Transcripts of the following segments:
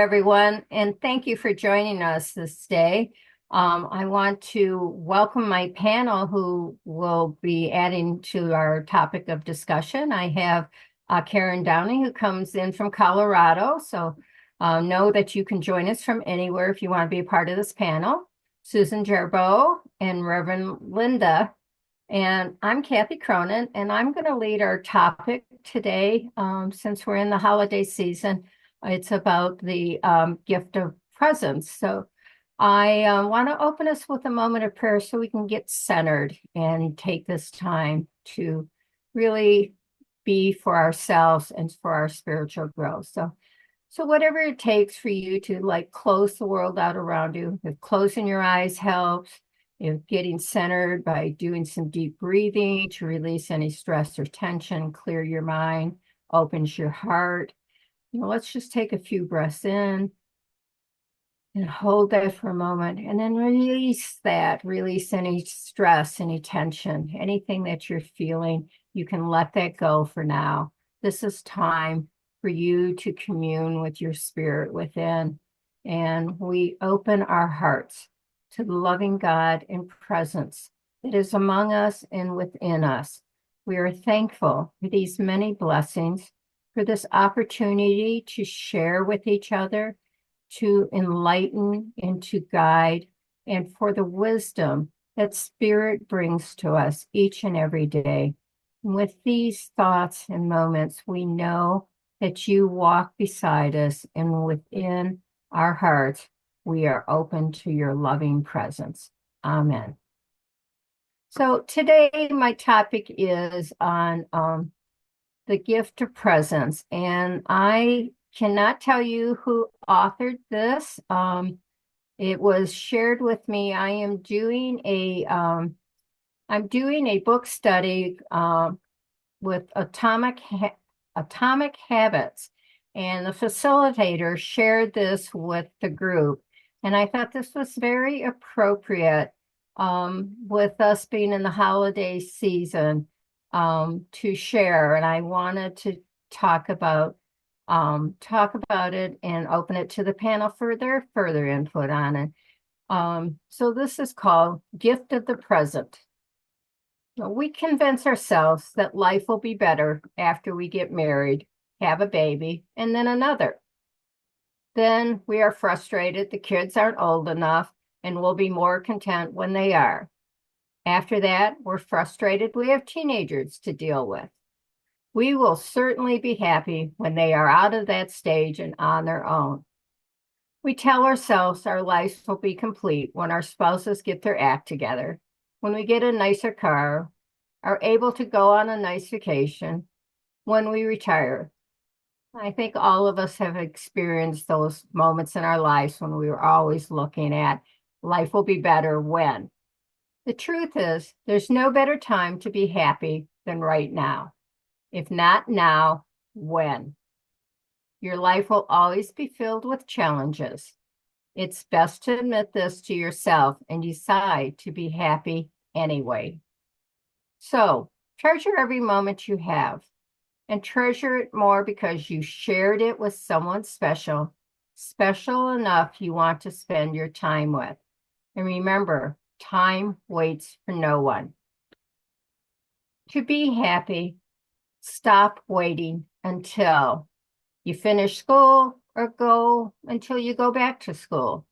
everyone, and thank you for joining us this day. I want to welcome my panel who will be adding to our topic of discussion. I have Karen Downing, who comes in from Colorado, so know that you can join us from anywhere if you want to be a part of this panel. Susan Jarboe and Reverend Linda. And I'm Kathy Cronin, and I'm going to lead our topic today since we're in the holiday season. It's about the gift of presence. So I want to open us with a moment of prayer so we can get centered and take this time to really be for ourselves and for our spiritual growth. So whatever it takes for you to like close the world out around you, if closing your eyes helps, getting centered by doing some deep breathing to release any stress or tension, clear your mind, opens your heart. Let's just take a few breaths in and hold that for a moment and then release that. Release any stress, any tension, anything that you're feeling. You can let that go for now. This is time for you to commune with your spirit within. And we open our hearts to the loving God in presence that is among us and within us. We are thankful for these many blessings, for this opportunity to share with each other, to enlighten and to guide, and for the wisdom that Spirit brings to us each and every day. And with these thoughts and moments, we know that you walk beside us, and within our hearts, we are open to your loving presence. Amen. So today, my topic is on the gift of presence. And I cannot tell you who authored this. It was shared with me. I am doing I'm doing a book study with atomic habits, and the facilitator shared this with the group. And I thought this was very appropriate with us being in the holiday season to share. And I wanted to talk about it and open it to the panel for their further input on it. So this is called Gift of the Present. We convince ourselves that life will be better after we get married, have a baby, and then another. Then we are frustrated the kids aren't old enough and we'll be more content when they are. After that, we're frustrated we have teenagers to deal with. We will certainly be happy when they are out of that stage and on their own. We tell ourselves our lives will be complete when our spouses get their act together, when we get a nicer car, are able to go on a nice vacation, when we retire. I think all of us have experienced those moments in our lives when we were always looking at life will be better when. The truth is, there's no better time to be happy than right now. If not now, when? Your life will always be filled with challenges. It's best to admit this to yourself and decide to be happy anyway. So, treasure every moment you have, and treasure it more because you shared it with someone special, special enough you want to spend your time with. And remember, time waits for no one. To be happy, stop waiting until you finish school or go until you go back to school.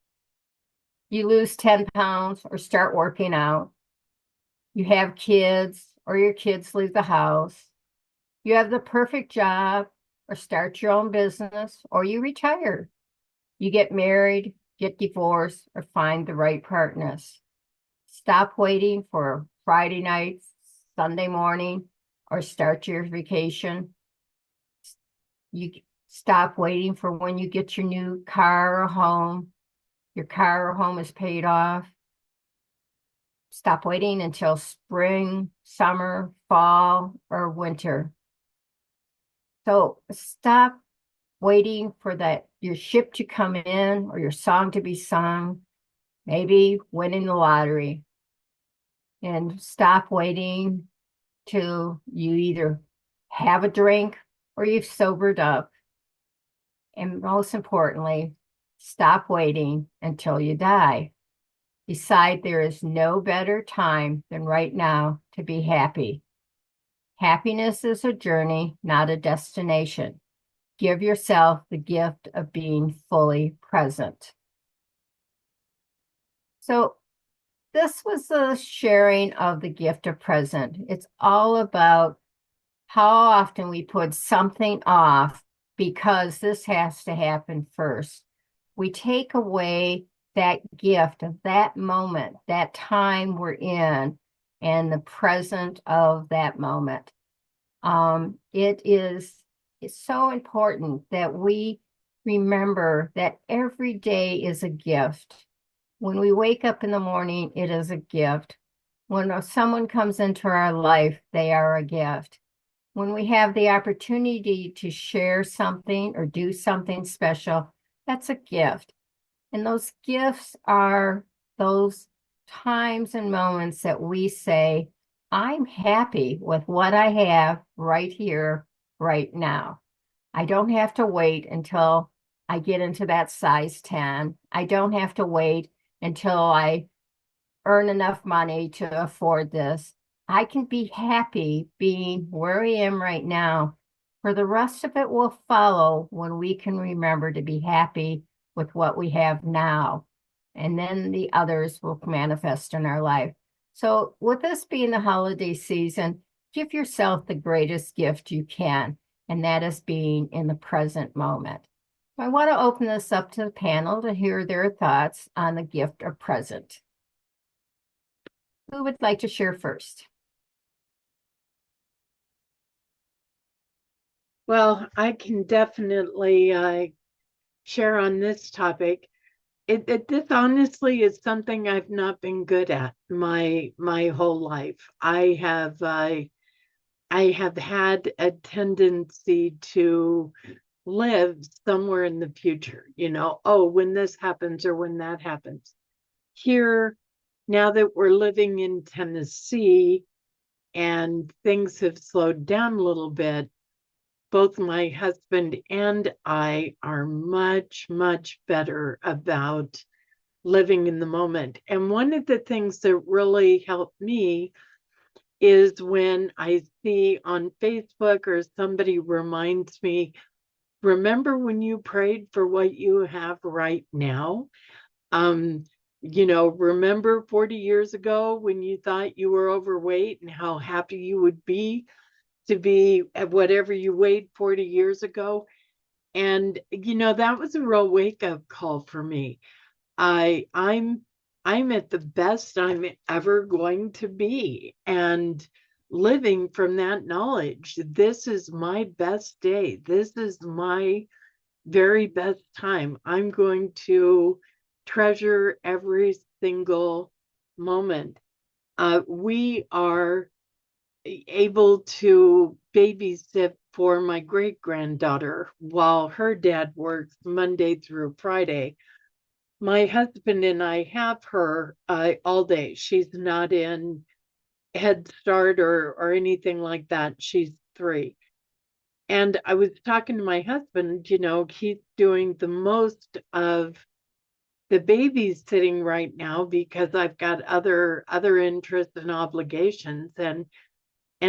You lose 10 pounds or start working out. You have kids or your kids leave the house. You have the perfect job or start your own business or you retire. You get married, get divorced, or find the right partners. Stop waiting for Friday night, Sunday morning, or start your vacation. You stop waiting for when you get your new car or home. Your car or home is paid off. Stop waiting until spring, summer, fall, or winter. So stop waiting for your ship to come in or your song to be sung, maybe winning the lottery. And stop waiting till you either have a drink or you've sobered up. And most importantly, Stop waiting until you die. Decide there is no better time than right now to be happy. Happiness is a journey, not a destination. Give yourself the gift of being fully present. So, this was the sharing of the gift of present. It's all about how often we put something off because this has to happen first. We take away that gift of that moment, that time we're in, and the present of that moment. It's so important that we remember that every day is a gift. When we wake up in the morning, it is a gift. When someone comes into our life, they are a gift. When we have the opportunity to share something or do something special, that's a gift. And those gifts are those times and moments that we say, I'm happy with what I have right here, right now. I don't have to wait until I get into that size 10. I don't have to wait until I earn enough money to afford this. I can be happy being where I am right now. For the rest of it will follow when we can remember to be happy with what we have now. And then the others will manifest in our life. So, with this being the holiday season, give yourself the greatest gift you can, and that is being in the present moment. I want to open this up to the panel to hear their thoughts on the gift of present. Who would like to share first? Well, I can definitely share on this topic. This honestly is something I've not been good at my whole life. I have had a tendency to live somewhere in the future, oh, when this happens or when that happens. Here, now that we're living in Tennessee and things have slowed down a little bit, both my husband and I are much, much better about living in the moment. And one of the things that really helped me is when I see on Facebook or somebody reminds me, remember when you prayed for what you have right now? Um, remember 40 years ago when you thought you were overweight and how happy you would be to be at whatever you weighed 40 years ago? And that was a real wake-up call for me. I'm at the best I'm ever going to be, and living from that knowledge. This is my best day. This is my very best time. I'm going to treasure every single moment. We are able to babysit for my great granddaughter while her dad works Monday through Friday. My husband and I have her all day. She's not in Head Start or anything like that. She's 3. And I was talking to my husband, he's doing the most of the babysitting right now because I've got other interests and obligations. And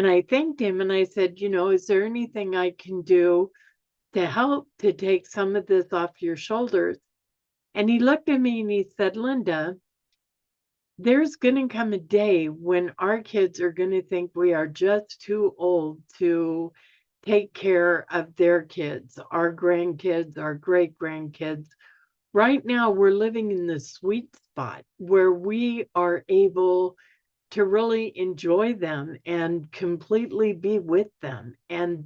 I thanked him and I said, is there anything I can do to help to take some of this off your shoulders? And he looked at me and he said, Linda, there's going to come a day when our kids are going to think we are just too old to take care of their kids, our grandkids, our great grandkids. Right now, we're living in the sweet spot where we are able to really enjoy them and completely be with them. And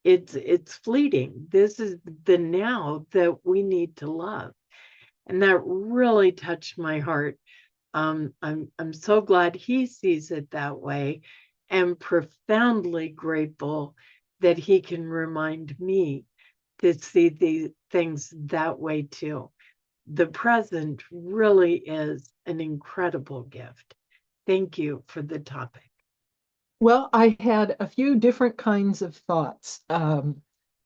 it's fleeting. This is the now that we need to love. And that really touched my heart. I'm so glad he sees it that way, and profoundly grateful that he can remind me to see the things that way too. The present really is an incredible gift. Thank you for the topic. Well, I had a few different kinds of thoughts.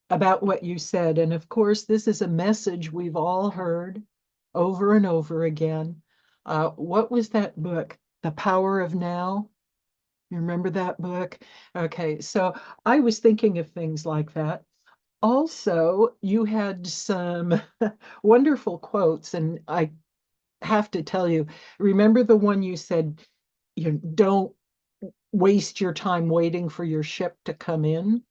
about what you said. And of course, this is a message we've all heard over and over again. What was that book? The Power of Now? You remember that book? Okay, so I was thinking of things like that. Also, you had some wonderful quotes, and I have to tell you, remember the one you said, you know, don't waste your time waiting for your ship to come in?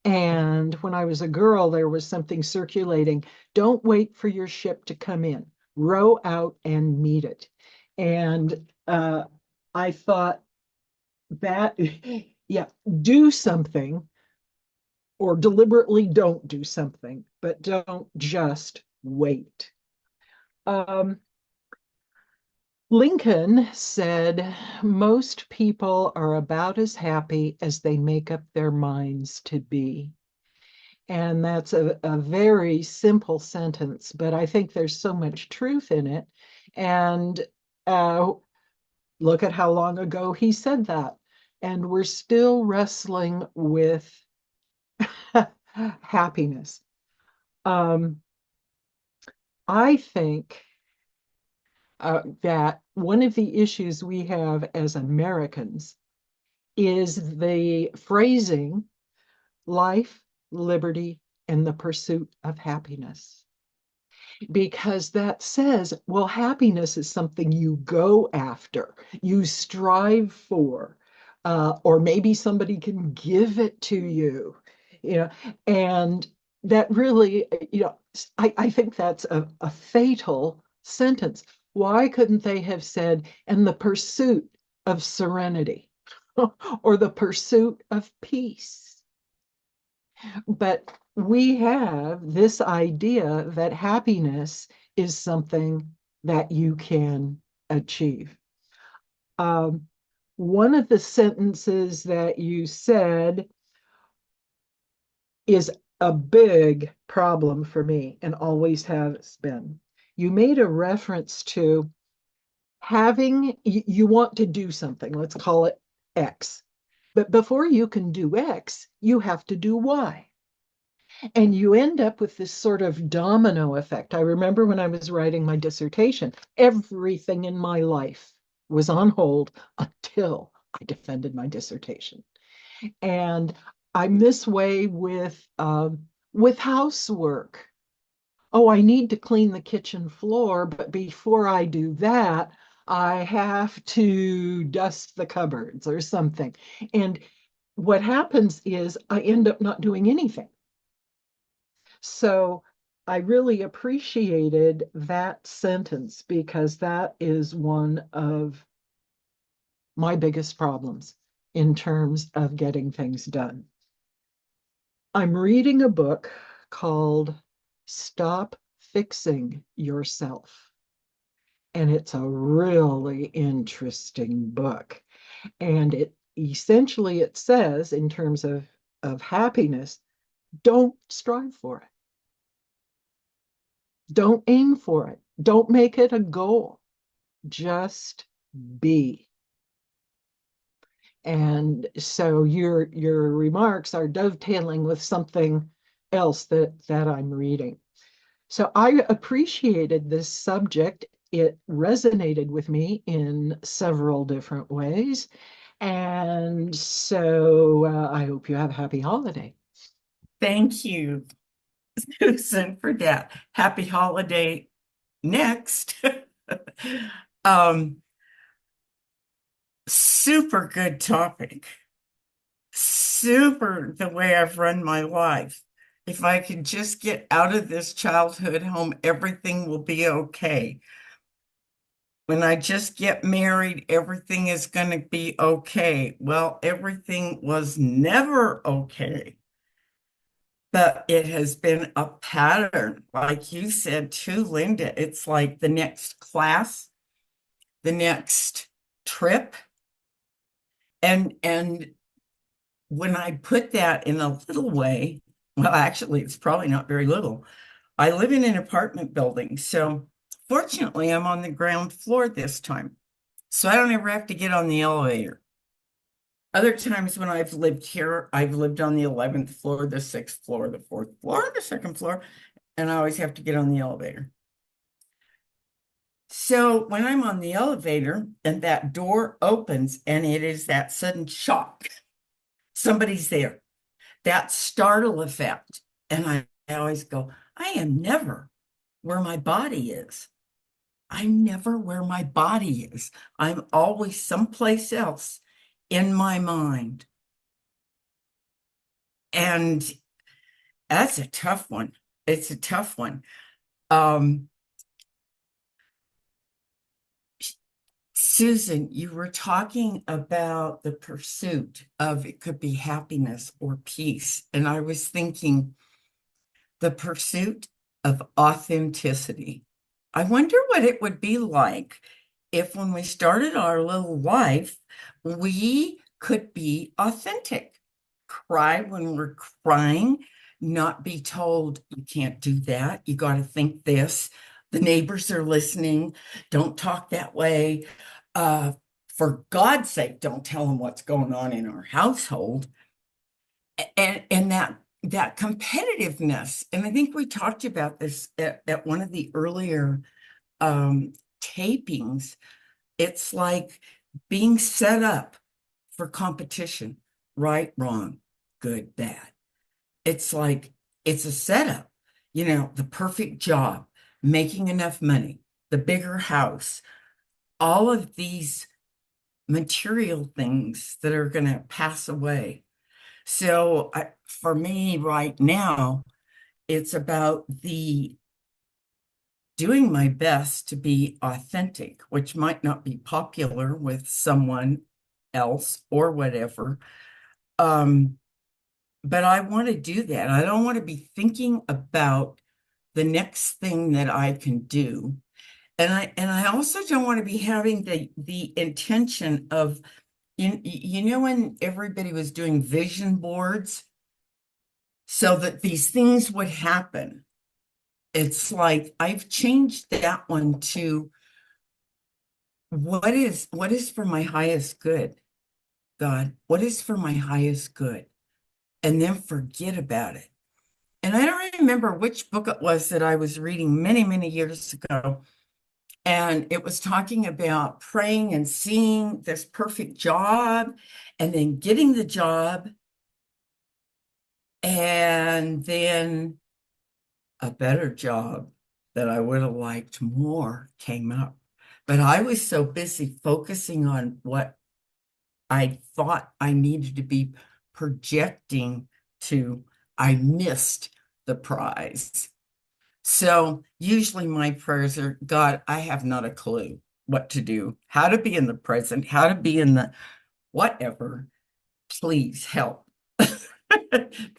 And when I was a girl, there was something circulating. Don't wait for your ship to come in. Row out and meet it. And I thought that, yeah, do something or deliberately don't do something, but don't just wait. Um, Lincoln said, most people are about as happy as they make up their minds to be. And that's a very simple sentence, but I think there's so much truth in it. And uh, look at how long ago he said that. And we're still wrestling with happiness. Um, I think that one of the issues we have as Americans is the phrasing life, liberty, and the pursuit of happiness. Because that says, well, happiness is something you go after, you strive for, or maybe somebody can give it to you, you know, and that really, I think that's a fatal sentence. Why couldn't they have said, and the pursuit of serenity or the pursuit of peace? But we have this idea that happiness is something that you can achieve. Um, One of the sentences that you said is a big problem for me and always has been. You made a reference to having, you want to do something, let's call it X. But before you can do X, you have to do Y. And you end up with this sort of domino effect. I remember when I was writing my dissertation, everything in my life was on hold until I defended my dissertation. And I'm this way with housework. Oh, I need to clean the kitchen floor, but before I do that, I have to dust the cupboards or something. And what happens is I end up not doing anything. So I really appreciated that sentence because that is one of my biggest problems in terms of getting things done. I'm reading a book called Stop Fixing Yourself. And it's a really interesting book. And it says, in terms of happiness, don't strive for it. Don't aim for it. Don't make it a goal. Just be. And so your remarks are dovetailing with something else that I'm reading. So I appreciated this subject. It resonated with me in several different ways. And so I hope you have a happy holiday. Thank you, Susan, for that. Happy holiday next. um, Super good topic. Super the way I've run my life. If I can just get out of this childhood home, everything will be okay. When I just get married, everything is going to be okay. Well, everything was never okay. But it has been a pattern, like you said too, Linda. It's like the next class, the next trip. And when I put that in a little way, well, actually, it's probably not very little. I live in an apartment building, so fortunately, I'm on the ground floor this time. So I don't ever have to get on the elevator. Other times when I've lived here, I've lived on the 11th floor, the 6th floor, the 4th floor, the 2nd floor, and I always have to get on the elevator. So when I'm on the elevator and that door opens and it is that sudden shock, somebody's there, that startle effect. And I always go, I am never where my body is. I'm never where my body is. I'm always someplace else in my mind. And that's a tough one. It's a tough one. Um, Susan, you were talking about the pursuit of it could be happiness or peace. And I was thinking the pursuit of authenticity. I wonder what it would be like if when we started our little life, we could be authentic, cry when we're crying, not be told, you can't do that. You got to think this. The neighbors are listening. Don't talk that way. For God's sake, don't tell them what's going on in our household. And that competitiveness. And I think we talked about this at one of the earlier tapings. It's like being set up for competition, right, wrong, good, bad. It's like it's a setup, the perfect job, making enough money, the bigger house, all of these material things that are going to pass away. So for me right now, it's about the doing my best to be authentic, which might not be popular with someone else or whatever. But I want to do that. I don't want to be thinking about the next thing that I can do. And I also don't want to be having the intention of, when everybody was doing vision boards so that these things would happen. It's like I've changed that one to what is for my highest good, God? What is for my highest good? And then forget about it. And I don't remember which book it was that I was reading many, many years ago. And it was talking about praying and seeing this perfect job and then getting the job. And then a better job that I would have liked more came up. But I was so busy focusing on what I thought I needed to be projecting to, I missed the prize. So usually my prayers are, God, I have not a clue what to do, how to be in the present, how to be in the whatever. Please help.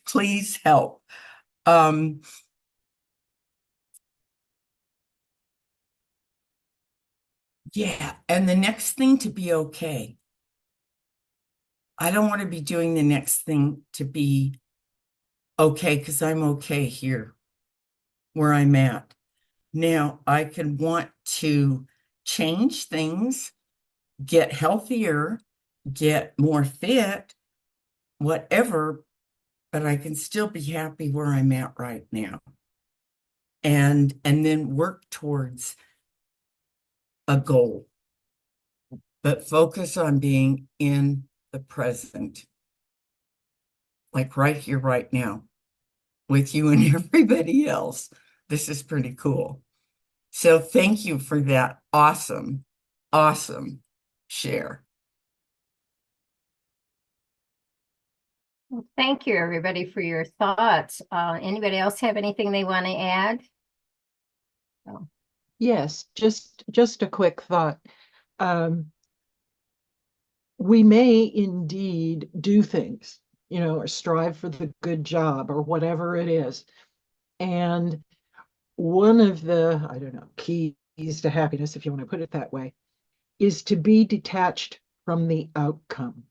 Please help. Yeah, and the next thing to be okay. I don't want to be doing the next thing to be okay because I'm okay here where I'm at. Now I can want to change things, get healthier, get more fit, whatever, but I can still be happy where I'm at right now. And then work towards a goal, but focus on being in the present, like right here, right now, with you and everybody else. This is pretty cool. So thank you for that awesome, awesome share. Well, thank you, everybody, for your thoughts. Anybody else have anything they want to add? Oh. Yes, just a quick thought. We may indeed do things, or strive for the good job or whatever it is. And one of the, I don't know, keys to happiness, if you want to put it that way, is to be detached from the outcome.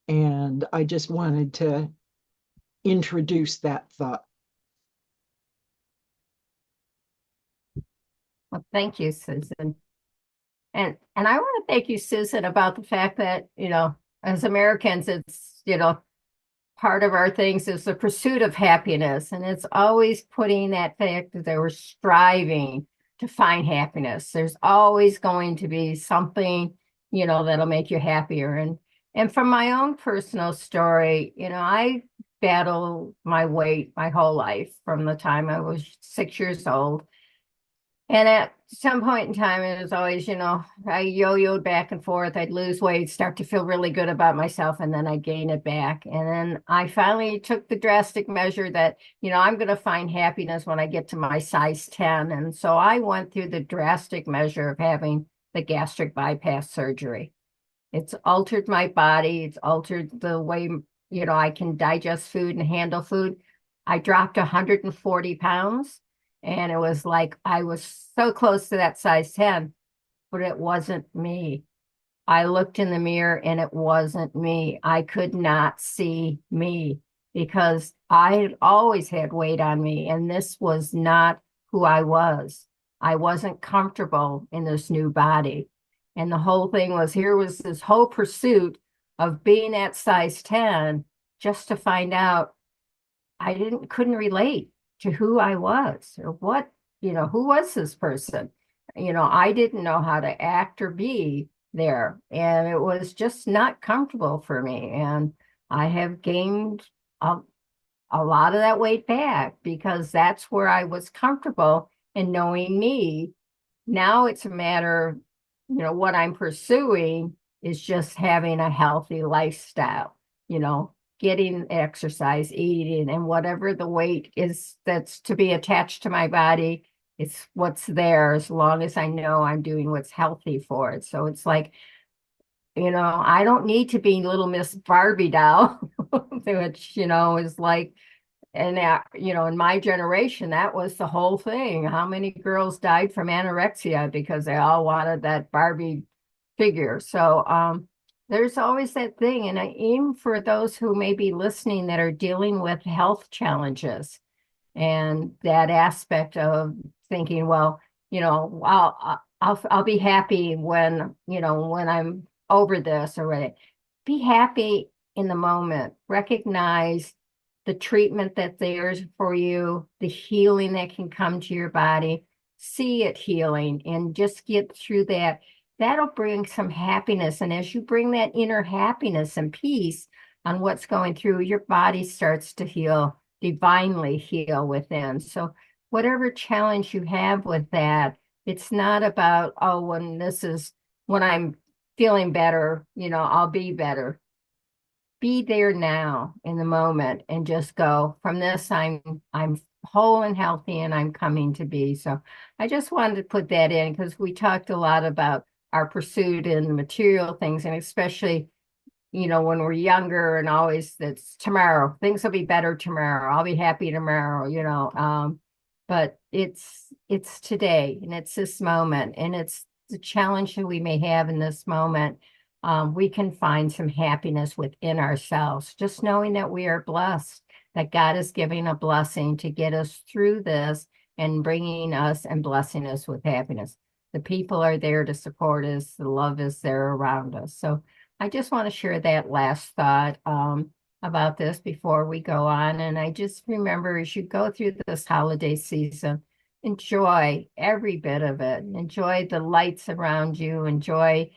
And I just wanted to introduce that thought. Well, thank you, Susan. And I want to thank you, Susan, about the fact that, as Americans, it's, part of our things is the pursuit of happiness. And it's always putting that fact that they were striving to find happiness. There's always going to be something, that'll make you happier. And from my own personal story, I battled my weight my whole life from the time I was 6 years old. And at some point in time, it was always, I yo-yoed back and forth. I'd lose weight, start to feel really good about myself, and then I'd gain it back. And then I finally took the drastic measure that, I'm going to find happiness when I get to my size 10. And so I went through the drastic measure of having the gastric bypass surgery. It's altered my body. It's altered the way, I can digest food and handle food. I dropped 140 pounds. And it was like I was so close to that size 10, but it wasn't me. I looked in the mirror and it wasn't me. I could not see me because I had always had weight on me, and this was not who I was. I wasn't comfortable in this new body. And the whole thing was here was this whole pursuit of being at size 10 just to find out couldn't relate to who I was or what, who was this person? I didn't know how to act or be there. And it was just not comfortable for me. And I have gained a, a lot of that weight back because that's where I was comfortable in knowing me. Now it's a matter of, what I'm pursuing is just having a healthy lifestyle, getting exercise, eating, and whatever the weight is that's to be attached to my body, it's what's there as long as I know I'm doing what's healthy for it. So it's like, I don't need to be little Miss Barbie doll, which, is like, and that, in my generation, that was the whole thing. How many girls died from anorexia because they all wanted that Barbie figure? So there's always that thing. And even for those who may be listening that are dealing with health challenges and that aspect of thinking, well, I'll be happy when I'm over this or whatever. Be happy in the moment. Recognize the treatment that's there for you, the healing that can come to your body, see it healing and just get through that. That'll bring some happiness. And as you bring that inner happiness and peace on what's going through, your body starts to heal, divinely heal within. So whatever challenge you have with that, it's not about, oh, when I'm feeling better, I'll be better. Be there now in the moment and just go from this. I'm whole and healthy and I'm coming to be. So I just wanted to put that in because we talked a lot about our pursuit in material things, and especially, when we're younger and always that's tomorrow, things will be better tomorrow. I'll be happy tomorrow, but it's today and it's this moment and it's the challenge that we may have in this moment. We can find some happiness within ourselves, just knowing that we are blessed, that God is giving a blessing to get us through this and bringing us and blessing us with happiness. The people are there to support us. The love is there around us. So I just want to share that last thought about this before we go on. And I just remember as you go through this holiday season, enjoy every bit of it. Enjoy the lights around you. Enjoy,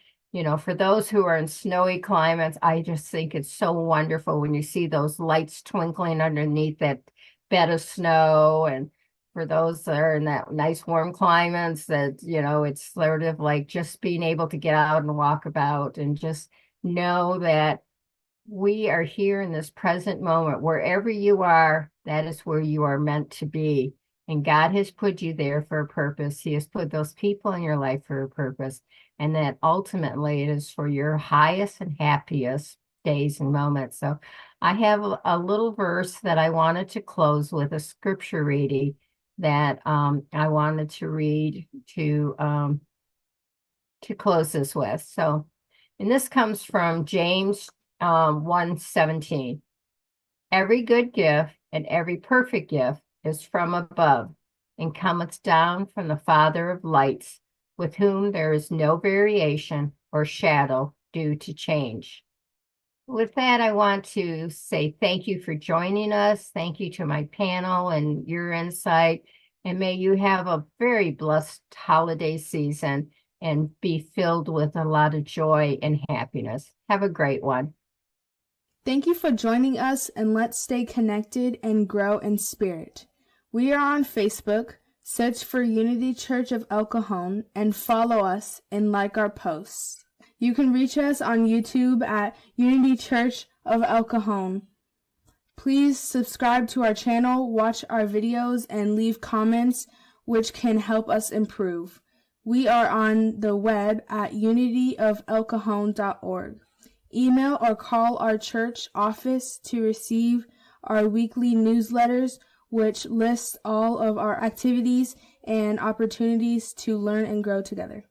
for those who are in snowy climates, I just think it's so wonderful when you see those lights twinkling underneath that bed of snow. And for those that are in that nice warm climates, that, it's sort of like just being able to get out and walk about and just know that we are here in this present moment. Wherever you are, that is where you are meant to be. And God has put you there for a purpose. He has put those people in your life for a purpose. And that ultimately it is for your highest and happiest days and moments. So I have a little verse that I wanted to close with, a scripture reading that I wanted to read to close this with. So, and this comes from James 1:17. Every good gift and every perfect gift is from above and cometh down from the Father of lights, with whom there is no variation or shadow due to change. With that, I want to say thank you for joining us. Thank you to my panel and your insight. And may you have a very blessed holiday season and be filled with a lot of joy and happiness. Have a great one. Thank you for joining us, and let's stay connected and grow in spirit. We are on Facebook. Search for Unity Church of El Cajon and follow us and like our posts. You can reach us on YouTube at Unity Church of El Cajon. Please subscribe to our channel, watch our videos, and leave comments which can help us improve. We are on the web at unityofelcajon.org. Email or call our church office to receive our weekly newsletters, which lists all of our activities and opportunities to learn and grow together.